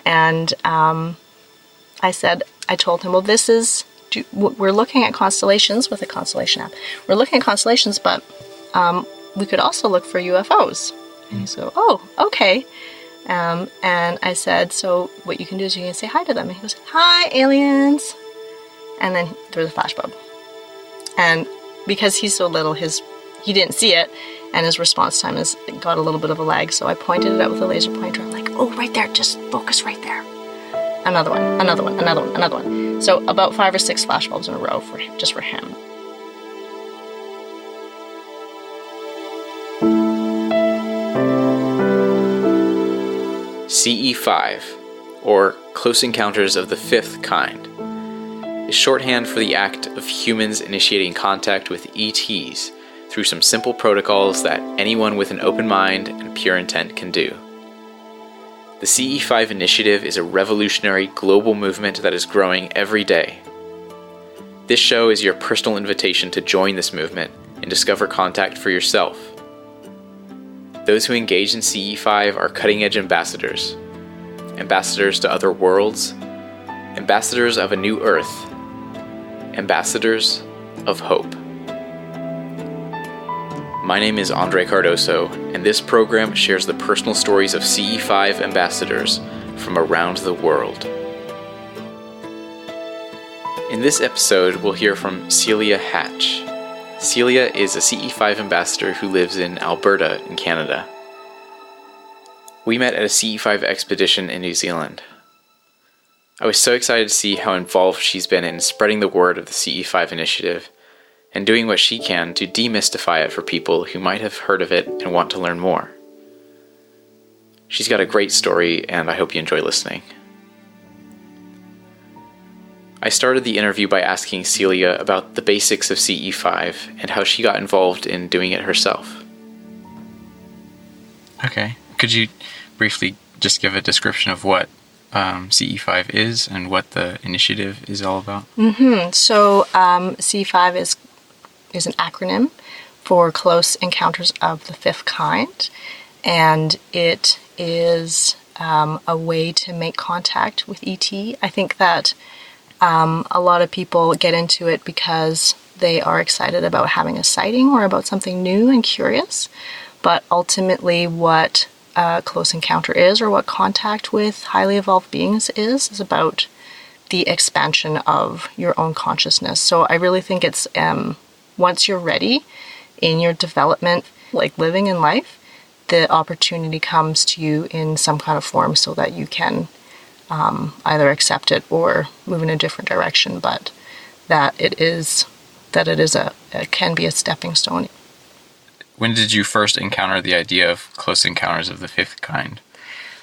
And I told him, well, we're looking at constellations with a constellation app. We're looking at constellations, but we could also look for UFOs. And he's like, oh, okay. And I said, so what you can do is you can say hi to them. And he goes, hi, aliens. And then there's a flashbulb. And because he's so little, he didn't see it, and his response time has got a little bit of a lag. So I pointed it out with a laser pointer. I'm like, oh, right there, just focus right there. Another one, another one, another one, another one. So about 5 or 6 flashbulbs in a row just for him. CE5, or Close Encounters of the Fifth Kind, is shorthand for the act of humans initiating contact with ETs through some simple protocols that anyone with an open mind and pure intent can do. The CE5 initiative is a revolutionary global movement that is growing every day. This show is your personal invitation to join this movement and discover contact for yourself. Those who engage in CE5 are cutting-edge ambassadors to other worlds, ambassadors of a new earth, ambassadors of hope. My name is Andre Cardoso, and this program shares the personal stories of CE5 ambassadors from around the world. In this episode, we'll hear from Cielia Hatch. Celia is a CE5 ambassador who lives in Alberta in Canada. We met at a CE5 expedition in New Zealand. I was so excited to see how involved she's been in spreading the word of the CE5 initiative and doing what she can to demystify it for people who might have heard of it and want to learn more. She's got a great story, and I hope you enjoy listening. I started the interview by asking Celia about the basics of CE5 and how she got involved in doing it herself. Okay. Could you briefly just give a description of what CE5 is and what the initiative is all about? So CE5 is an acronym for Close Encounters of the Fifth Kind, and it is a way to make contact with ET. I think that a lot of people get into it because they are excited about having a sighting or about something new and curious, but ultimately what a close encounter is, or what contact with highly evolved beings is about the expansion of your own consciousness. So I really think it's once you're ready in your development, like living in life, the opportunity comes to you in some kind of form so that you can either accept it or move in a different direction, but that it can be a stepping stone. When did you first encounter the idea of Close Encounters of the Fifth Kind?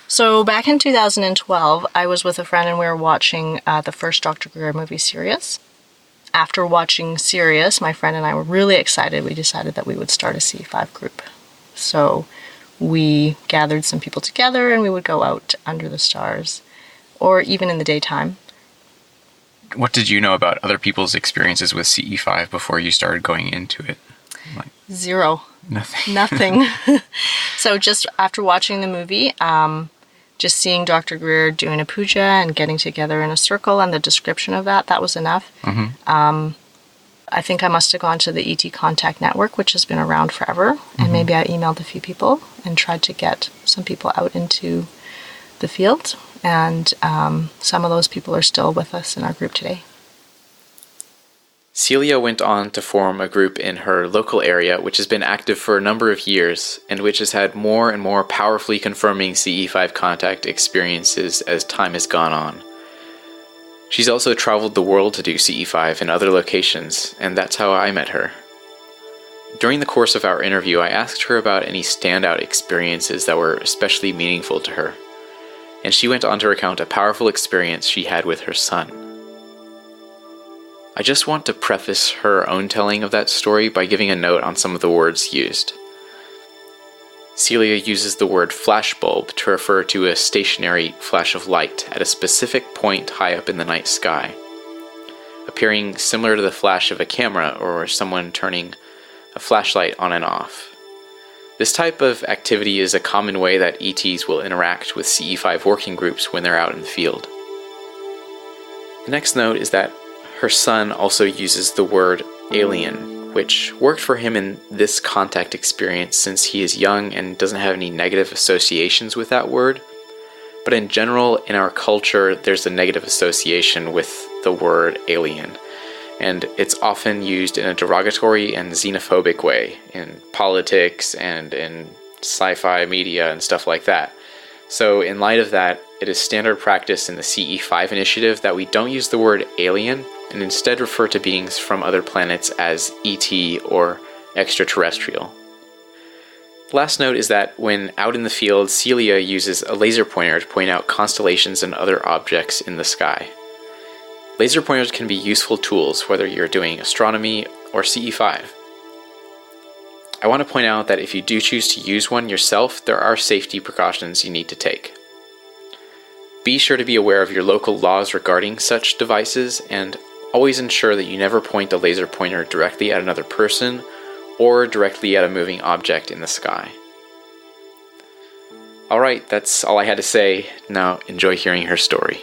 So back in 2012, I was with a friend and we were watching the first Dr. Greer movie, Sirius. After watching Sirius, my friend and I were really excited. We decided that we would start a CE5 group. So we gathered some people together and we would go out under the stars, or even in the daytime. What did you know about other people's experiences with CE5 before you started going into it? Zero. Nothing. So just after watching the movie, just seeing Dr. Greer doing a puja and getting together in a circle and the description of that was enough. Mm-hmm. I think I must have gone to the ET Contact Network, which has been around forever, and maybe I emailed a few people and tried to get some people out into the field, and some of those people are still with us in our group today. Celia went on to form a group in her local area, which has been active for a number of years, and which has had more and more powerfully confirming CE5 contact experiences as time has gone on. She's also traveled the world to do CE5 in other locations, and that's how I met her. During the course of our interview, I asked her about any standout experiences that were especially meaningful to her, and she went on to recount a powerful experience she had with her son. I just want to preface her own telling of that story by giving a note on some of the words used. Celia uses the word flashbulb to refer to a stationary flash of light at a specific point high up in the night sky, appearing similar to the flash of a camera or someone turning a flashlight on and off. This type of activity is a common way that ETs will interact with CE5 working groups when they're out in the field. The next note is that her son also uses the word alien, which worked for him in this contact experience since he is young and doesn't have any negative associations with that word. But in general, in our culture, there's a negative association with the word alien, and it's often used in a derogatory and xenophobic way in politics and in sci-fi media and stuff like that. So in light of that, it is standard practice in the CE5 initiative that we don't use the word alien and instead refer to beings from other planets as ET or extraterrestrial. The last note is that when out in the field, Celia uses a laser pointer to point out constellations and other objects in the sky. Laser pointers can be useful tools whether you're doing astronomy or CE5. I want to point out that if you do choose to use one yourself, there are safety precautions you need to take. Be sure to be aware of your local laws regarding such devices, and always ensure that you never point the laser pointer directly at another person or directly at a moving object in the sky. Alright, that's all I had to say. Now enjoy hearing her story.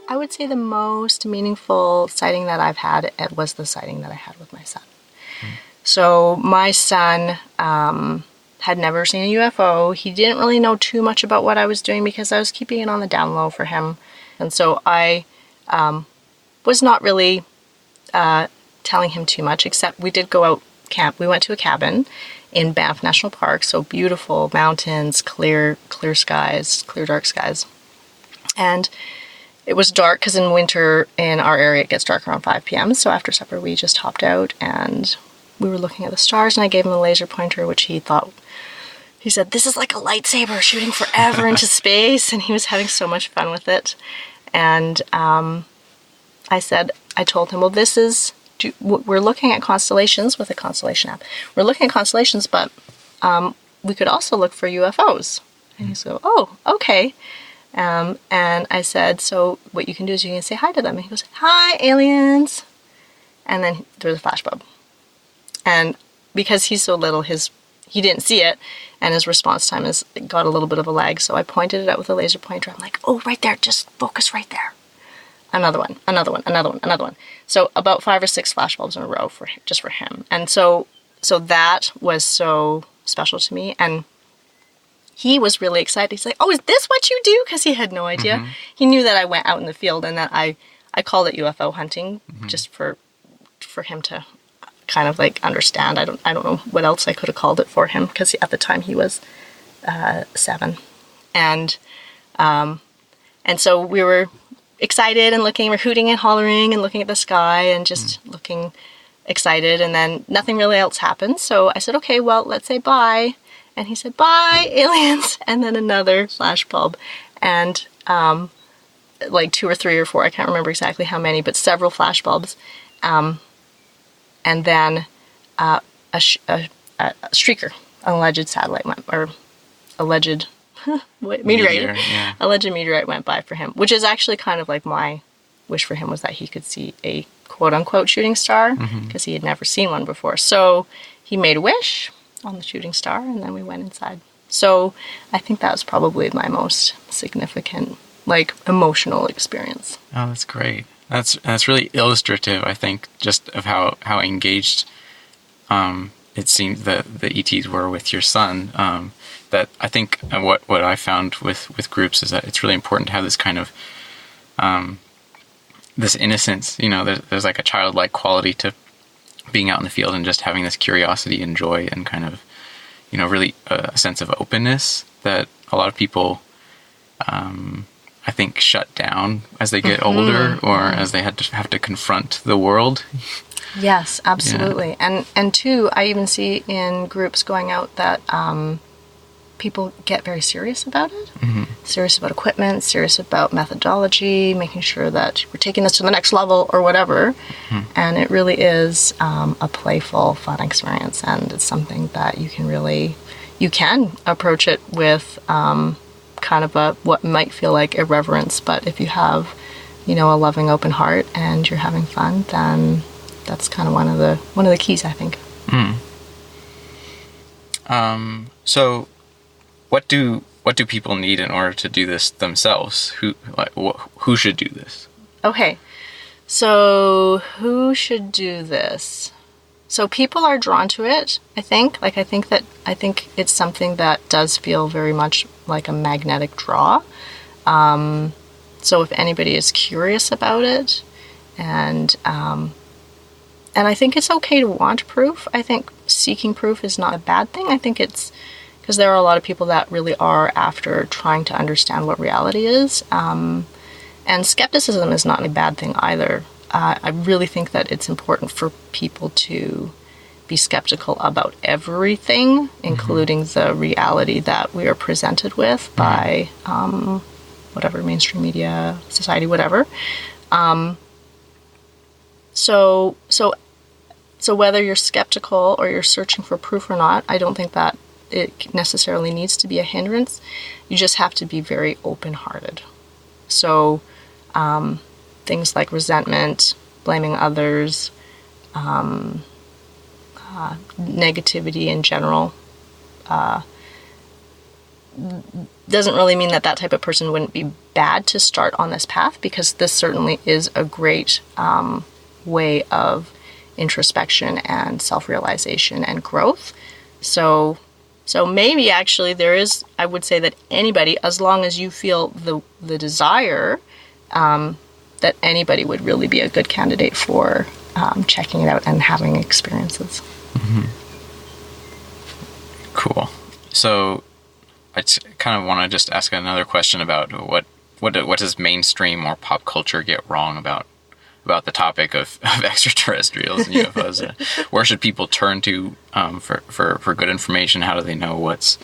I would say the most meaningful sighting that I've had was the sighting that I had with my son. So my son had never seen a UFO. He didn't really know too much about what I was doing because I was keeping it on the down low for him. And so I was not really telling him too much, except we did go out camp. We went to a cabin in Banff National Park, so beautiful mountains, clear skies, clear dark skies. And it was dark because in winter in our area it gets dark around 5 p.m. So after supper we just hopped out and we were looking at the stars, and I gave him a laser pointer, which he said, "This is like a lightsaber shooting forever into space," and he was having so much fun with it. And I told him, well, we're looking at constellations with a constellation app. We're looking at constellations, but we could also look for UFOs. And he's go, "Oh, okay." And I said, "So what you can do is you can say hi to them." And he goes, "Hi, aliens." And then there was a flashbulb. And because he's so little, he didn't see it, and his response time got a little bit of a lag. So I pointed it out with a laser pointer. I'm like, "Oh, right there, just focus right there." Another one, another one, another one, another one. So about 5 or 6 flashbulbs in a row just for him. And so that was so special to me. And he was really excited. He's like, "Oh, is this what you do?" Because he had no idea. Mm-hmm. He knew that I went out in the field and that I called it UFO hunting, just for him to kind of like understand. I don't know what else I could have called it for him, because at the time he was 7. And so we were excited and we're hooting and hollering and looking at the sky and just looking excited. And then nothing really else happened. So I said, "Okay, well, let's say bye." And he said, "Bye, aliens." And then another flashbulb. And like 2 or 3 or 4, I can't remember exactly how many, but several flashbulbs. And then a streaker, an alleged satellite went, or alleged meteorite. Yeah. Alleged meteorite went by for him, which is actually kind of like my wish for him, was that he could see a quote-unquote shooting star, because he had never seen one before. So he made a wish on the shooting star, and then we went inside. So I think that was probably my most significant, like, emotional experience. Oh, that's great. That's really illustrative, I think, just of how engaged it seemed that the ETs were with your son. That I think what I found with groups is that it's really important to have this kind of this innocence. You know, there's like a childlike quality to being out in the field and just having this curiosity and joy and kind of, you know, really a sense of openness that a lot of people, I think, shut down as they get older, or as they have to confront the world. Yes, absolutely. Yeah. And too, I even see in groups going out that people get very serious about it. Serious about equipment, serious about methodology, making sure that we're taking this to the next level or whatever. And it really is a playful, fun experience, and it's something that you can approach it with kind of what might feel like irreverence, but if you have, you know, a loving, open heart and you're having fun, then that's kind of one of the keys, I think. So what do people need in order to do this themselves? Who should do this? Okay. So who should do this? So people are drawn to it, I think. I think it's something that does feel very much like a magnetic draw. So if anybody is curious about it, and I think it's okay to want proof. I think seeking proof is not a bad thing. I think it's because there are a lot of people that really are after trying to understand what reality is. And skepticism is not a bad thing either. I really think that it's important for people to be skeptical about everything, including the reality that we are presented with by whatever, mainstream media, society, whatever. So whether you're skeptical or you're searching for proof or not, I don't think that it necessarily needs to be a hindrance. You just have to be very open-hearted. So things like resentment, blaming others, negativity in general, doesn't really mean that type of person wouldn't be bad to start on this path, because this certainly is a great way of introspection and self-realization and growth. So maybe actually there is, I would say that anybody, as long as you feel the desire, that anybody would really be a good candidate for checking it out and having experiences. Cool. So I kind of want to just ask another question about what does mainstream or pop culture get wrong about the topic of extraterrestrials and UFOs? Where should people turn to for good information? How do they know what's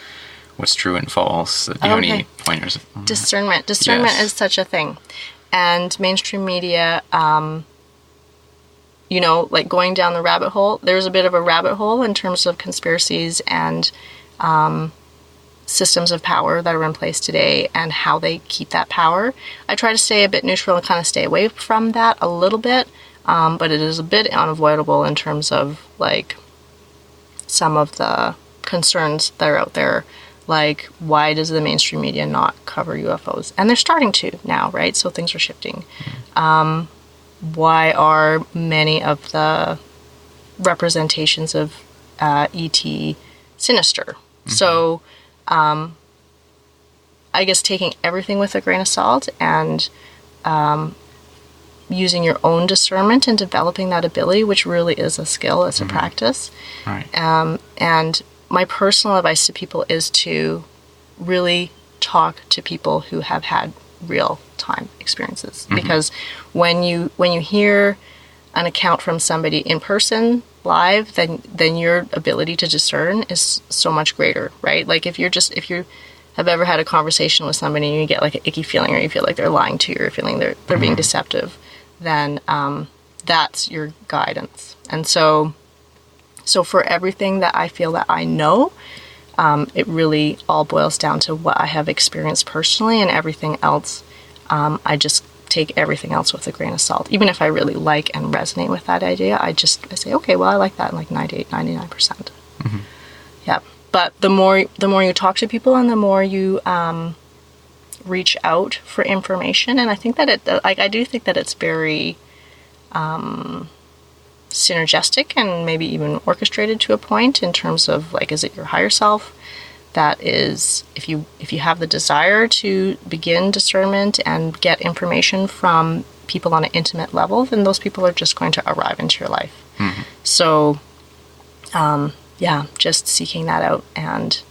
true and false? Do you have any pointers? Discernment. Discernment is such a thing. And mainstream media, like going down the rabbit hole, there's a bit of a rabbit hole in terms of conspiracies and systems of power that are in place today and how they keep that power. I try to stay a bit neutral and kind of stay away from that a little bit, but it is a bit unavoidable in terms of like some of the concerns that are out there. Like, why does the mainstream media not cover UFOs? And they're starting to now, right? So things are shifting. Why are many of the representations of ET sinister? So I guess taking everything with a grain of salt and using your own discernment and developing that ability, which really is a skill, it's a practice. Right. And my personal advice to people is to really talk to people who have had real-time experiences. Because when you hear an account from somebody in person, live, then your ability to discern is so much greater, right? Like if you have ever had a conversation with somebody and you get like an icky feeling, or you feel like they're lying to you, or feeling they're being deceptive, then that's your guidance. And so for everything that I feel that I know, it really all boils down to what I have experienced personally, and everything else, I just take everything else with a grain of salt. Even if I really like and resonate with that idea, I say, okay, well, I like that in like 98, 99%. Yeah. But the more you talk to people and the more you reach out for information, and I think that I do think that it's very synergistic and maybe even orchestrated to a point in terms of like, is it your higher self that is, if you have the desire to begin discernment and get information from people on an intimate level, then those people are just going to arrive into your life. So just seeking that out and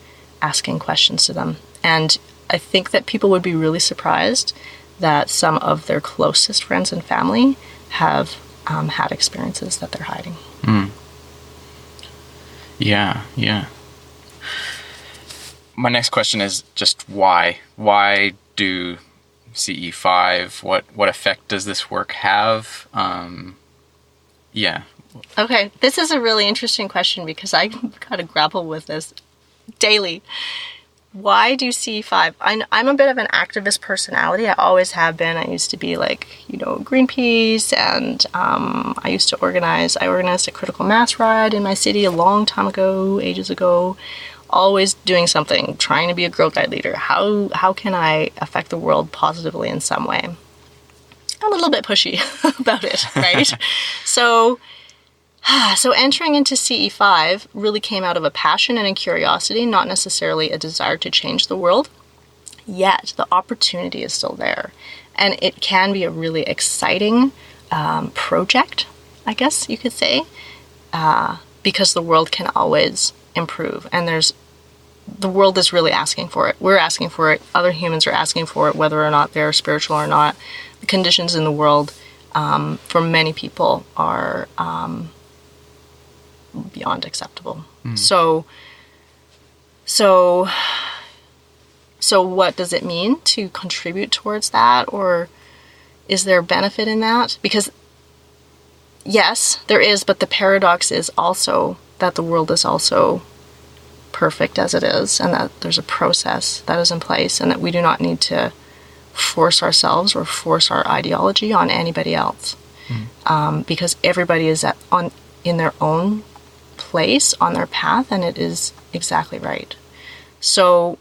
asking questions to them. And I think that people would be really surprised that some of their closest friends and family have had experiences that they're hiding. Yeah. My next question is just why? Why do CE5? What effect does this work have? Okay, this is a really interesting question because I kind of grapple with this daily. why do CE5? I'm a bit of an activist personality. I always have been. I used to be like, Greenpeace, and I used to organize. I organized a critical mass ride in my city a long time ago, ages ago. Always doing something, trying to be a Girl Guide leader. How can I affect the world positively in some way? I'm a little bit pushy about it, right? So entering into CE5 really came out of a passion and a curiosity, not necessarily a desire to change the world. Yet the opportunity is still there, and it can be a really exciting project, I guess you could say, because the world can always improve, and the world is really asking for it. We're asking for it. Other humans are asking for it, whether or not they're spiritual or not. The conditions in the world, for many people, are beyond acceptable. So what does it mean to contribute towards that, or is there benefit in that? Because yes, there is, but the paradox is also that the world is also perfect as it is, and that there's a process that is in place, and that we do not need to force ourselves or force our ideology on anybody else, because everybody is in their own place on their path, and it is exactly right. So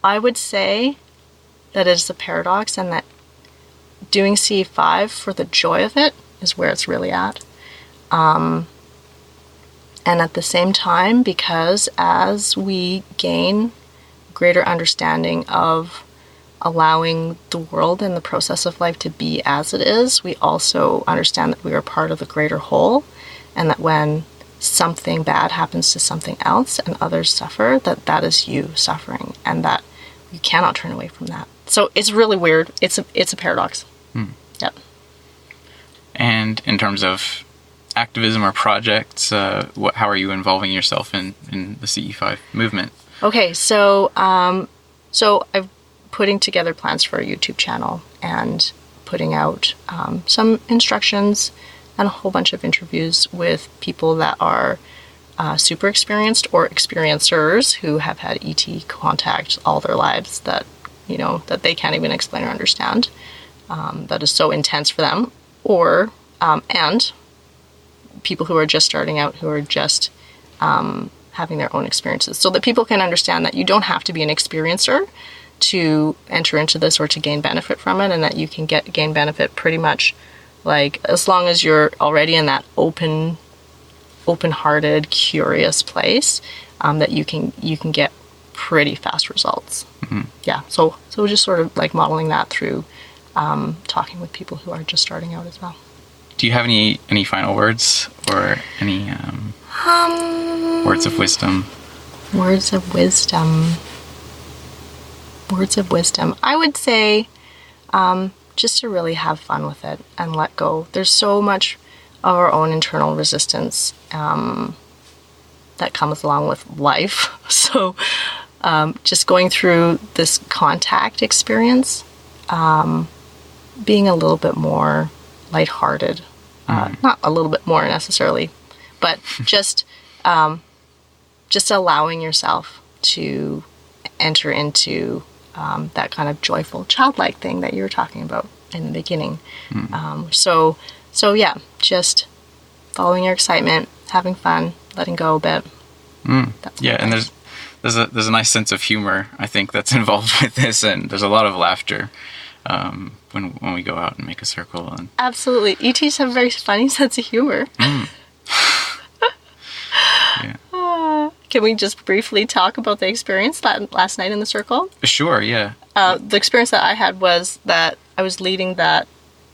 I would say that it is a paradox, and that doing CE5 for the joy of it is where it's really at. And at the same time, because as we gain greater understanding of allowing the world and the process of life to be as it is, we also understand that we are part of the greater whole, and that when something bad happens to something else and others suffer, that is you suffering, and that you cannot turn away from that. So it's really weird. It's a paradox. Yep. And in terms of activism or projects, how are you involving yourself in the CE5 movement? Okay, so I'm putting together plans for a YouTube channel and putting out some instructions and a whole bunch of interviews with people that are super experienced or experiencers who have had ET contact all their lives that they can't even explain or understand. That is so intense for them, or and people who are just starting out, who are just having their own experiences, so that people can understand that you don't have to be an experiencer to enter into this or to gain benefit from it, and that you can gain benefit pretty much like as long as you're already in that open-hearted, curious place, that you can get pretty fast results. Yeah, so just sort of like modeling that through talking with people who are just starting out as well. Do you have any final words, or any words of wisdom? Words of wisdom. I would say just to really have fun with it and let go. There's so much of our own internal resistance that comes along with life. So just going through this contact experience, being a little bit more lighthearted, not a little bit more necessarily, but just allowing yourself to enter into that kind of joyful, childlike thing that you were talking about in the beginning. So yeah, just following your excitement, having fun, letting go a bit. Yeah, and there's a nice sense of humor, I think, that's involved with this, and there's a lot of laughter when we go out and make a circle. And absolutely, ETs have a very funny sense of humor. Yeah. Can we just briefly talk about the experience last night in the circle? Sure, yeah. The experience that I had was that I was leading that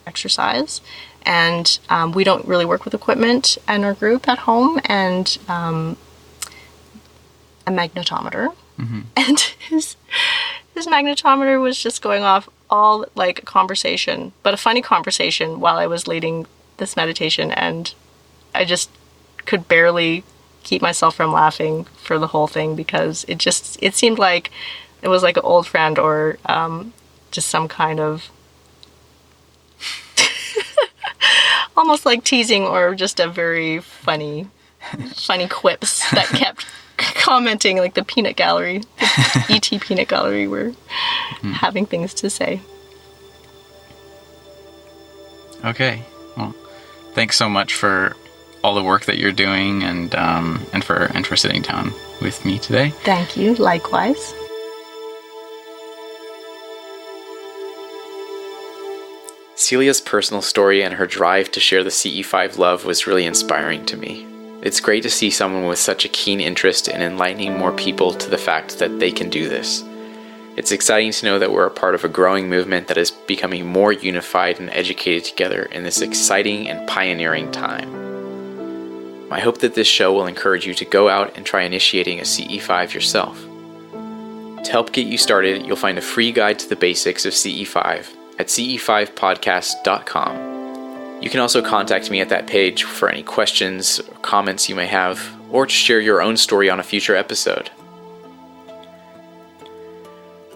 exercise, and we don't really work with equipment in our group at home, and a magnetometer. And his magnetometer was just going off all like a conversation, but a funny conversation while I was leading this meditation, and I just could barely keep myself from laughing for the whole thing, because it seemed like it was like an old friend, or just some kind of almost like teasing, or just a very funny quips that kept commenting like the peanut gallery, the ET peanut gallery were having things to say. Okay. Well, thanks so much for all the work that you're doing and for sitting down with me today. Thank you. Likewise. Celia's personal story and her drive to share the CE5 love was really inspiring to me. It's great to see someone with such a keen interest in enlightening more people to the fact that they can do this. It's exciting to know that we're a part of a growing movement that is becoming more unified and educated together in this exciting and pioneering time. I hope that this show will encourage you to go out and try initiating a CE5 yourself. To help get you started, you'll find a free guide to the basics of CE5 at CE5podcast.com. You can also contact me at that page for any questions or comments you may have, or to share your own story on a future episode.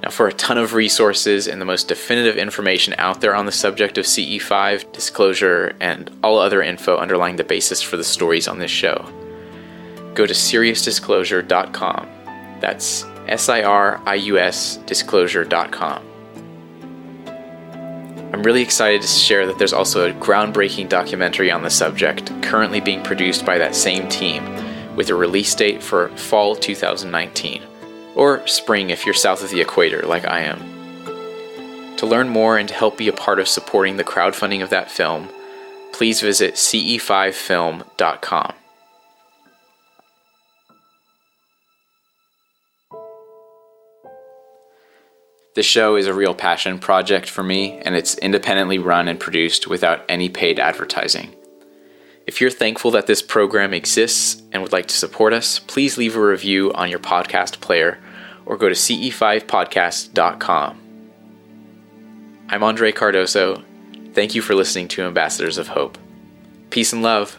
Now, for a ton of resources and the most definitive information out there on the subject of CE5, disclosure, and all other info underlying the basis for the stories on this show, go to SiriusDisclosure.com. That's SIRIUS disclosure.com. I'm really excited to share that there's also a groundbreaking documentary on the subject currently being produced by that same team, with a release date for fall 2019, or spring if you're south of the equator like I am. To learn more and to help be a part of supporting the crowdfunding of that film, please visit CE5film.com. This show is a real passion project for me, and it's independently run and produced without any paid advertising. If you're thankful that this program exists and would like to support us, please leave a review on your podcast player or go to CE5podcast.com. I'm Andre Cardoso. Thank you for listening to Ambassadors of Hope. Peace and love.